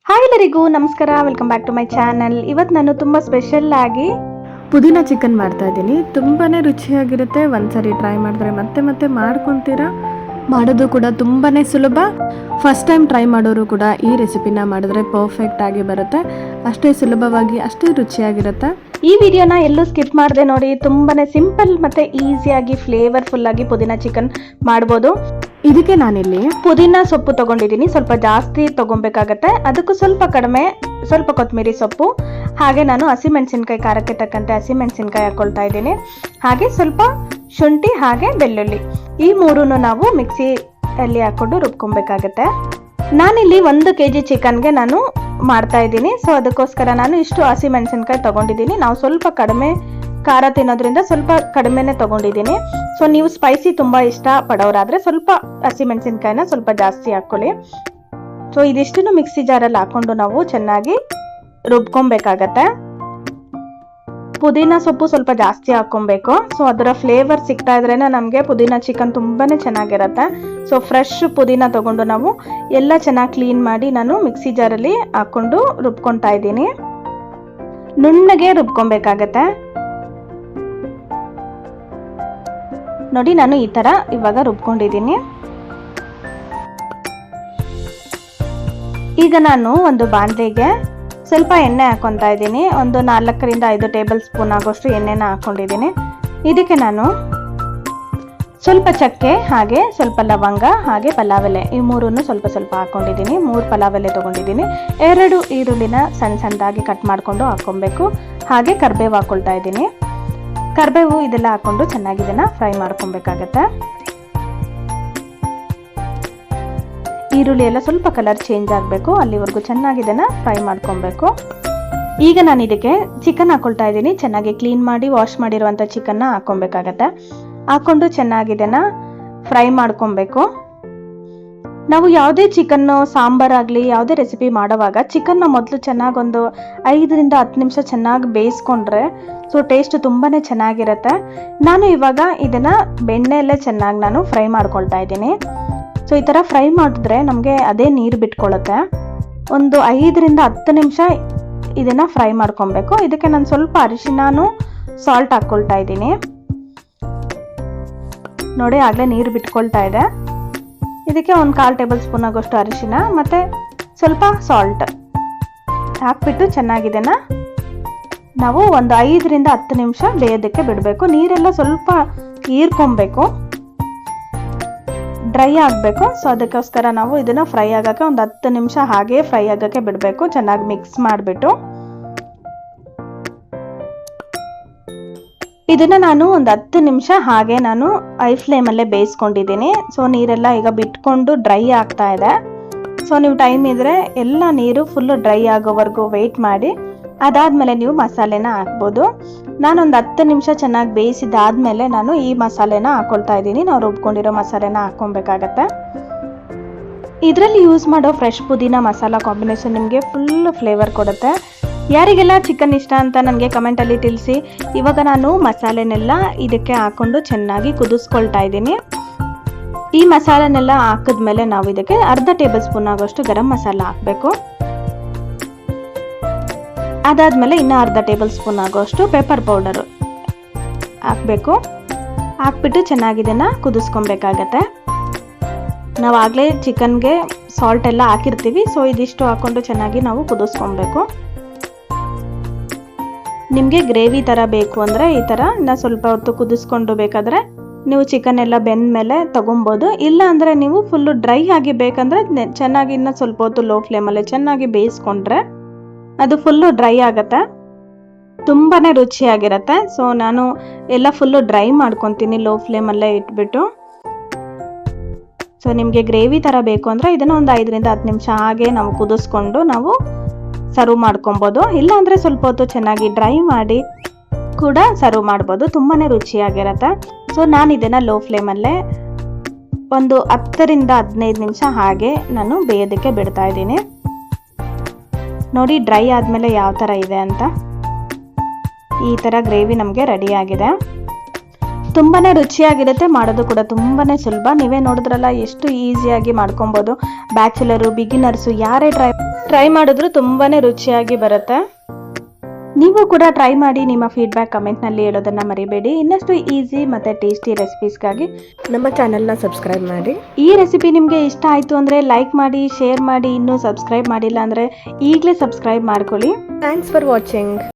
Hi ಎಲ್ಲರಿಗೂ ನಮಸ್ಕಾರ, welcome back to my channel. ಇವತ್ತು ನಾನು ತುಂಬ ಸ್ಪೆಷಲ್ ಆಗಿ ಪುದೀನ ಚಿಕನ್ ಮಾಡ್ತಾ ಇದ್ದೀನಿ. ತುಂಬಾ ರುಚಿಯಾಗಿರುತ್ತೆ. ಒಂದ್ಸರಿ ಟ್ರೈ ಮಾಡಿದ್ರೆ ಮತ್ತೆ ಮತ್ತೆ ಮಾಡ್ಕೊತೀರಾ. ಮಾಡೋದು ಕೂಡ ತುಂಬಾ ಸುಲಭ. ಫಸ್ಟ್ ಟೈಮ್ ಟ್ರೈ ಮಾಡೋರು ಕೂಡ ಈ ರೆಸಿಪಿನ ಮಾಡಿದ್ರೆ ಪರ್ಫೆಕ್ಟ್ ಆಗಿ ಬರುತ್ತೆ. ಅಷ್ಟೇ ಸುಲಭವಾಗಿ ಅಷ್ಟೇ ರುಚಿಯಾಗಿರುತ್ತೆ. ಈ ವಿಡಿಯೋನ ಎಲ್ಲೂ ಸ್ಕಿಪ್ ಮಾಡದೆ ನೋಡಿ. ತುಂಬಾ ಸಿಂಪಲ್ ಮತ್ತು ಈಸಿಯಾಗಿ ಫ್ಲೇವರ್ಫುಲ್ ಆಗಿ ಪುದೀನ ಚಿಕನ್ ಮಾಡ್ಬೋದು. ಇದಕ್ಕೆ ನಾನಿಲ್ಲಿ ಪುದೀನ ಸೊಪ್ಪು ತೊಗೊಂಡಿದ್ದೀನಿ. ಸ್ವಲ್ಪ ಜಾಸ್ತಿ ತೊಗೊಬೇಕಾಗತ್ತೆ. ಅದಕ್ಕೂ ಸ್ವಲ್ಪ ಕಡಿಮೆ ಸ್ವಲ್ಪ ಕೊತ್ತಂಬರಿ ಸೊಪ್ಪು, ಹಾಗೆ ನಾನು ಹಸಿಮೆಣಸಿನ್ಕಾಯಿ, ಖಾರಕ್ಕೆ ತಕ್ಕಂತೆ ಹಸಿಮೆಣಸಿನ್ಕಾಯಿ ಹಾಕ್ಕೊಳ್ತಾ ಇದ್ದೀನಿ. ಹಾಗೆ ಸ್ವಲ್ಪ ಶುಂಠಿ ಹಾಗೆ ಬೆಳ್ಳುಳ್ಳಿ, ಈ ಮೂರನ್ನು ನಾವು ಮಿಕ್ಸಿಯಲ್ಲಿ ಹಾಕ್ಕೊಂಡು ರುಬ್ಕೊಬೇಕಾಗತ್ತೆ. ನಾನಿಲ್ಲಿ 1 kg ಚಿಕನ್ಗೆ ನಾನು ಮಾಡ್ತಾ ಇದ್ದೀನಿ. ಸೊ ಅದಕ್ಕೋಸ್ಕರ ನಾನು ಇಷ್ಟು ಹಸಿಮೆಣಸಿನ್ಕಾಯಿ ತೊಗೊಂಡಿದ್ದೀನಿ. ನಾವು ಸ್ವಲ್ಪ ಕಡಿಮೆ ಖಾರ ತಿನ್ನೋದ್ರಿಂದ ಸ್ವಲ್ಪ ಕಡಿಮೆನೇ ತೊಗೊಂಡಿದ್ದೀನಿ. ಸೊ ನೀವು ಸ್ಪೈಸಿ ತುಂಬ ಇಷ್ಟ ಪಡೋರಾದರೆ ಸ್ವಲ್ಪ ಹಸಿಮೆಣಸಿನ್ಕಾಯಿನ ಸ್ವಲ್ಪ ಜಾಸ್ತಿ ಹಾಕ್ಕೊಳ್ಳಿ. ಸೊ ಇದಿಷ್ಟನ್ನು ಮಿಕ್ಸಿ ಜಾರಲ್ಲಿ ಹಾಕ್ಕೊಂಡು ನಾವು ಚೆನ್ನಾಗಿ ರುಬ್ಕೊಬೇಕಾಗತ್ತೆ. ಪುದೀನ ಸೊಪ್ಪು ಸ್ವಲ್ಪ ಜಾಸ್ತಿ ಹಾಕ್ಕೊಬೇಕು. ಸೊ ಅದರ ಫ್ಲೇವರ್ ಸಿಗ್ತಾ ಇದ್ರೇನೆ ನಮಗೆ ಪುದೀನ ಚಿಕನ್ ತುಂಬಾ ಚೆನ್ನಾಗಿರುತ್ತೆ. ಸೊ ಫ್ರೆಶ್ ಪುದೀನ ತೊಗೊಂಡು ನಾವು ಎಲ್ಲ ಚೆನ್ನಾಗಿ ಕ್ಲೀನ್ ಮಾಡಿ ನಾನು ಮಿಕ್ಸಿ ಜಾರಲ್ಲಿ ಹಾಕ್ಕೊಂಡು ರುಬ್ಕೊತಾ ಇದ್ದೀನಿ. ನುಣ್ಣಗೆ ರುಬ್ಕೊಬೇಕಾಗತ್ತೆ. ನೋಡಿ, ನಾನು ಈ ಥರ ಇವಾಗ ರುಬ್ಕೊಂಡಿದ್ದೀನಿ. ಈಗ ನಾನು ಒಂದು ಬಾಣಲೆಗೆ ಸ್ವಲ್ಪ ಎಣ್ಣೆ ಹಾಕ್ಕೊತಾ ಇದ್ದೀನಿ. ಒಂದು 4 ರಿಂದ 5 ಟೇಬಲ್ ಸ್ಪೂನ್ ಆಗೋಷ್ಟು ಎಣ್ಣೆನ ಹಾಕ್ಕೊಂಡಿದ್ದೀನಿ. ಇದಕ್ಕೆ ನಾನು ಸ್ವಲ್ಪ ಚಕ್ಕೆ ಹಾಗೆ ಸ್ವಲ್ಪ ಲವಂಗ ಹಾಗೆ ಪಲಾವ್ ಎಲೆ, ಈ ಮೂರನ್ನು ಸ್ವಲ್ಪ ಸ್ವಲ್ಪ ಹಾಕ್ಕೊಂಡಿದ್ದೀನಿ. 3 ಪಲಾವ್ ಎಲೆ ತೊಗೊಂಡಿದ್ದೀನಿ. 2 ಈರುಳ್ಳಿನ ಸಣ್ಣ ಸಣ್ಣದಾಗಿ ಕಟ್ ಮಾಡಿಕೊಂಡು ಹಾಕ್ಕೊಬೇಕು. ಹಾಗೆ ಕರಿಬೇವು ಹಾಕ್ಕೊಳ್ತಾ ಇದ್ದೀನಿ. ಕರಿಬೇವು ಇದೆಲ್ಲ ಹಾಕ್ಕೊಂಡು ಚೆನ್ನಾಗಿ ಇದನ್ನು ಫ್ರೈ ಮಾಡ್ಕೊಬೇಕಾಗತ್ತೆ. ಈರುಳ್ಳಿ ಎಲ್ಲ ಸ್ವಲ್ಪ ಕಲರ್ ಚೇಂಜ್ ಆಗಬೇಕು, ಅಲ್ಲಿವರೆಗೂ ಚೆನ್ನಾಗಿ ಇದನ್ನು ಫ್ರೈ ಮಾಡ್ಕೊಬೇಕು. ಈಗ ನಾನು ಇದಕ್ಕೆ ಚಿಕನ್ ಹಾಕ್ಕೊಳ್ತಾ ಇದ್ದೀನಿ. ಚೆನ್ನಾಗಿ ಕ್ಲೀನ್ ಮಾಡಿ ವಾಶ್ ಮಾಡಿರುವಂಥ ಚಿಕನ್ನ ಹಾಕ್ಕೊಬೇಕಾಗತ್ತೆ. ಹಾಕ್ಕೊಂಡು ಚೆನ್ನಾಗಿ ಇದನ್ನು ಫ್ರೈ ಮಾಡ್ಕೊಬೇಕು. ನಾವು ಯಾವುದೇ ಚಿಕನ್ನು ಸಾಂಬಾರಾಗಲಿ ಯಾವುದೇ ರೆಸಿಪಿ ಮಾಡೋವಾಗ ಚಿಕನ್ನ ಮೊದಲು ಚೆನ್ನಾಗಿ ಒಂದು 5 ರಿಂದ 10 ನಿಮಿಷ ಚೆನ್ನಾಗಿ ಬೇಯಿಸ್ಕೊಂಡ್ರೆ ಸೊ ಟೇಸ್ಟ್ ತುಂಬಾ ಚೆನ್ನಾಗಿರುತ್ತೆ. ನಾನು ಇವಾಗ ಇದನ್ನು ಬೆಣ್ಣೆಯಲ್ಲೇ ಚೆನ್ನಾಗಿ ನಾನು ಫ್ರೈ ಮಾಡ್ಕೊಳ್ತಾ ಇದ್ದೀನಿ. ಸೊ ಈ ಥರ ಫ್ರೈ ಮಾಡಿದ್ರೆ ನಮಗೆ ಅದೇ ನೀರು ಬಿಟ್ಕೊಳ್ಳುತ್ತೆ. ಒಂದು 5 ರಿಂದ 10 ನಿಮಿಷ ಇದನ್ನು ಫ್ರೈ ಮಾಡ್ಕೊಬೇಕು. ಇದಕ್ಕೆ ನಾನು ಸ್ವಲ್ಪ ಅರಿಶಿನನೂ ಸಾಲ್ಟ್ ಹಾಕ್ಕೊಳ್ತಾ ಇದ್ದೀನಿ. ನೋಡಿ, ಆಗಲೇ ನೀರು ಬಿಟ್ಕೊಳ್ತಾ ಇದೆ. ಇದಕ್ಕೆ ಒಂದು 1/4 ಟೇಬಲ್ ಸ್ಪೂನ್ ಆಗೋಷ್ಟು ಅರಿಶಿನ ಮತ್ತು ಸ್ವಲ್ಪ ಸಾಲ್ಟ್ ಹಾಕ್ಬಿಟ್ಟು ಚೆನ್ನಾಗಿದೆನ ನಾವು ಒಂದು 5 ರಿಂದ 10 ನಿಮಿಷ ಬೇಯೋದಕ್ಕೆ ಬಿಡಬೇಕು. ನೀರೆಲ್ಲ ಸ್ವಲ್ಪ ಹೀರ್ಕೊಬೇಕು, ಡ್ರೈ ಆಗಬೇಕು. ಸೊ ಅದಕ್ಕೋಸ್ಕರ ನಾವು ಇದನ್ನು ಫ್ರೈ ಆಗೋಕ್ಕೆ ಒಂದು 10 ನಿಮಿಷ ಹಾಗೆ ಫ್ರೈ ಆಗೋಕ್ಕೆ ಬಿಡಬೇಕು. ಚೆನ್ನಾಗಿ ಮಿಕ್ಸ್ ಮಾಡಿಬಿಟ್ಟು ಇದನ್ನು ನಾನು ಒಂದು 10 ನಿಮಿಷ ಹಾಗೆ ನಾನು ಐ ಫ್ಲೇಮಲ್ಲೇ ಬೇಯಿಸ್ಕೊಂಡಿದ್ದೀನಿ. ಸೊ ನೀರೆಲ್ಲ ಈಗ ಬಿಟ್ಕೊಂಡು ಡ್ರೈ ಆಗ್ತಾ ಇದೆ. ಸೊ ನೀವು ಟೈಮ್ ಇದ್ದರೆ ಎಲ್ಲ ನೀರು ಫುಲ್ಲು ಡ್ರೈ ಆಗೋವರೆಗೂ ವೆಯ್ಟ್ ಮಾಡಿ. ಅದಾದಮೇಲೆ ನೀವು ಮಸಾಲೆನ ಹಾಕ್ಬೋದು. ನಾನೊಂದು 10 ನಿಮಿಷ ಚೆನ್ನಾಗಿ ಬೇಯಿಸಿದಾದ್ಮೇಲೆ ನಾನು ಈ ಮಸಾಲೆನ ಹಾಕ್ಕೊಳ್ತಾ ಇದ್ದೀನಿ. ನಾವು ರುಬ್ಕೊಂಡಿರೋ ಮಸಾಲೆನ ಹಾಕ್ಕೊಬೇಕಾಗತ್ತೆ. ಇದರಲ್ಲಿ ಯೂಸ್ ಮಾಡೋ ಫ್ರೆಶ್ ಪುದೀನ ಮಸಾಲ ಕಾಂಬಿನೇಷನ್ ನಿಮಗೆ ಫುಲ್ ಫ್ಲೇವರ್ ಕೊಡುತ್ತೆ. ಯಾರಿಗೆಲ್ಲ ಚಿಕನ್ ಇಷ್ಟ ಅಂತ ನನಗೆ ಕಮೆಂಟಲ್ಲಿ ತಿಳಿಸಿ. ಇವಾಗ ನಾನು ಮಸಾಲೆನೆಲ್ಲ ಇದಕ್ಕೆ ಹಾಕ್ಕೊಂಡು ಚೆನ್ನಾಗಿ ಕುದಿಸ್ಕೊಳ್ತಾ ಇದ್ದೀನಿ. ಈ ಮಸಾಲೆನೆಲ್ಲ ಹಾಕಿದ್ಮೇಲೆ ನಾವು ಇದಕ್ಕೆ ಅರ್ಧ ಟೇಬಲ್ ಸ್ಪೂನ್ ಆಗೋಷ್ಟು ಗರಂ ಮಸಾಲ ಹಾಕಬೇಕು. ಅದಾದಮೇಲೆ ಇನ್ನೂ ಅರ್ಧ ಟೇಬಲ್ ಸ್ಪೂನ್ ಆಗೋಷ್ಟು ಪೆಪ್ಪರ್ ಪೌಡರು ಹಾಕಬೇಕು. ಹಾಕ್ಬಿಟ್ಟು ಚೆನ್ನಾಗಿ ಇದನ್ನು ಕುದಿಸ್ಕೊಬೇಕಾಗತ್ತೆ. ನಾವು ಆಗಲೇ ಚಿಕನ್ಗೆ ಸಾಲ್ಟ್ ಎಲ್ಲ ಹಾಕಿರ್ತೀವಿ. ಸೊ ಇದಿಷ್ಟು ಹಾಕ್ಕೊಂಡು ಚೆನ್ನಾಗಿ ನಾವು ಕುದಿಸ್ಕೊಬೇಕು. ನಿಮಗೆ ಗ್ರೇವಿ ಥರ ಬೇಕು ಅಂದರೆ ಈ ಥರ ಇನ್ನು ಸ್ವಲ್ಪ ಹೊತ್ತು ಕುದಿಸ್ಕೊಂಡು ಬೇಕಾದರೆ ನೀವು ಚಿಕನ್ ಎಲ್ಲ ಬೆಂದ ಮೇಲೆ ತೊಗೊಬೋದು. ಇಲ್ಲ ಅಂದರೆ ನೀವು ಫುಲ್ಲು ಡ್ರೈ ಆಗಿ ಬೇಕಂದರೆ ಚೆನ್ನಾಗಿ ಇನ್ನೂ ಸ್ವಲ್ಪ ಹೊತ್ತು ಲೋ ಫ್ಲೇಮಲ್ಲೇ ಚೆನ್ನಾಗಿ ಬೇಯಿಸ್ಕೊಂಡ್ರೆ ಅದು ಫುಲ್ಲು ಡ್ರೈ ಆಗುತ್ತೆ, ತುಂಬಾ ರುಚಿಯಾಗಿರುತ್ತೆ. ಸೊ ನಾನು ಎಲ್ಲ ಫುಲ್ಲು ಡ್ರೈ ಮಾಡ್ಕೊತೀನಿ ಲೋ ಫ್ಲೇಮಲ್ಲೇ ಇಟ್ಬಿಟ್ಟು. ಸೊ ನಿಮಗೆ ಗ್ರೇವಿ ಥರ ಬೇಕು ಅಂದರೆ ಇದನ್ನು ಒಂದು 5 ರಿಂದ 10 ನಿಮಿಷ ಹಾಗೆ ನಾವು ಕುದಿಸ್ಕೊಂಡು ನಾವು ಸರ್ವ್ ಮಾಡ್ಕೊಬೋದು. ಇಲ್ಲಾಂದರೆ ಸ್ವಲ್ಪ ಹೊತ್ತು ಚೆನ್ನಾಗಿ ಡ್ರೈ ಮಾಡಿ ಕೂಡ ಸರ್ವ್ ಮಾಡ್ಬೋದು, ತುಂಬಾ ರುಚಿಯಾಗಿರುತ್ತೆ. ಸೊ ನಾನು ಇದನ್ನು ಲೋ ಫ್ಲೇಮಲ್ಲೇ ಒಂದು 10 ರಿಂದ 15 ನಿಮಿಷ ಹಾಗೆ ನಾನು ಬೇಯೋದಕ್ಕೆ ಬಿಡ್ತಾ ಇದ್ದೀನಿ. ನೋಡಿ, ಡ್ರೈ ಆದಮೇಲೆ ಯಾವ ಥರ ಇದೆ ಅಂತ. ಈ ಥರ ಗ್ರೇವಿ ನಮಗೆ ರೆಡಿಯಾಗಿದೆ. ತುಂಬಾ ರುಚಿಯಾಗಿರುತ್ತೆ, ಮಾಡೋದು ಕೂಡ ತುಂಬಾ ಸುಲಭ. ನೀವೇ ನೋಡಿದ್ರಲ್ಲ ಎಷ್ಟು ಈಸಿಯಾಗಿ ಮಾಡ್ಕೊಬೋದು. ಬ್ಯಾಚುಲರು, ಬಿಗಿನರ್ಸು ಯಾರೇ ಟ್ರೈ ಮಾಡಿದ್ರು ತುಂಬಾ ರುಚಿಯಾಗಿ ಬರುತ್ತೆ. ನೀವು ಕೂಡ ಟ್ರೈ ಮಾಡಿ ನಿಮ್ಮ ಫೀಡ್ಬ್ಯಾಕ್ ಕಮೆಂಟ್ನಲ್ಲಿ ಹೇಳೋದನ್ನು ಮರಿಬೇಡಿ. ಇನ್ನಷ್ಟು ಈಸಿ ಮತ್ತು ಟೇಸ್ಟಿ ರೆಸಿಪೀಸ್ಗಾಗಿ ನಮ್ಮ ಚಾನಲ್ನ ಸಬ್ಸ್ಕ್ರೈಬ್ ಮಾಡಿ. ಈ ರೆಸಿಪಿ ನಿಮಗೆ ಇಷ್ಟ ಆಯಿತು ಅಂದರೆ ಲೈಕ್ ಮಾಡಿ, ಶೇರ್ ಮಾಡಿ. ಇನ್ನೂ ಸಬ್ಸ್ಕ್ರೈಬ್ ಮಾಡಿಲ್ಲ ಅಂದರೆ ಈಗಲೇ ಸಬ್ಸ್ಕ್ರೈಬ್ ಮಾಡ್ಕೊಳ್ಳಿ. Thanks for watching.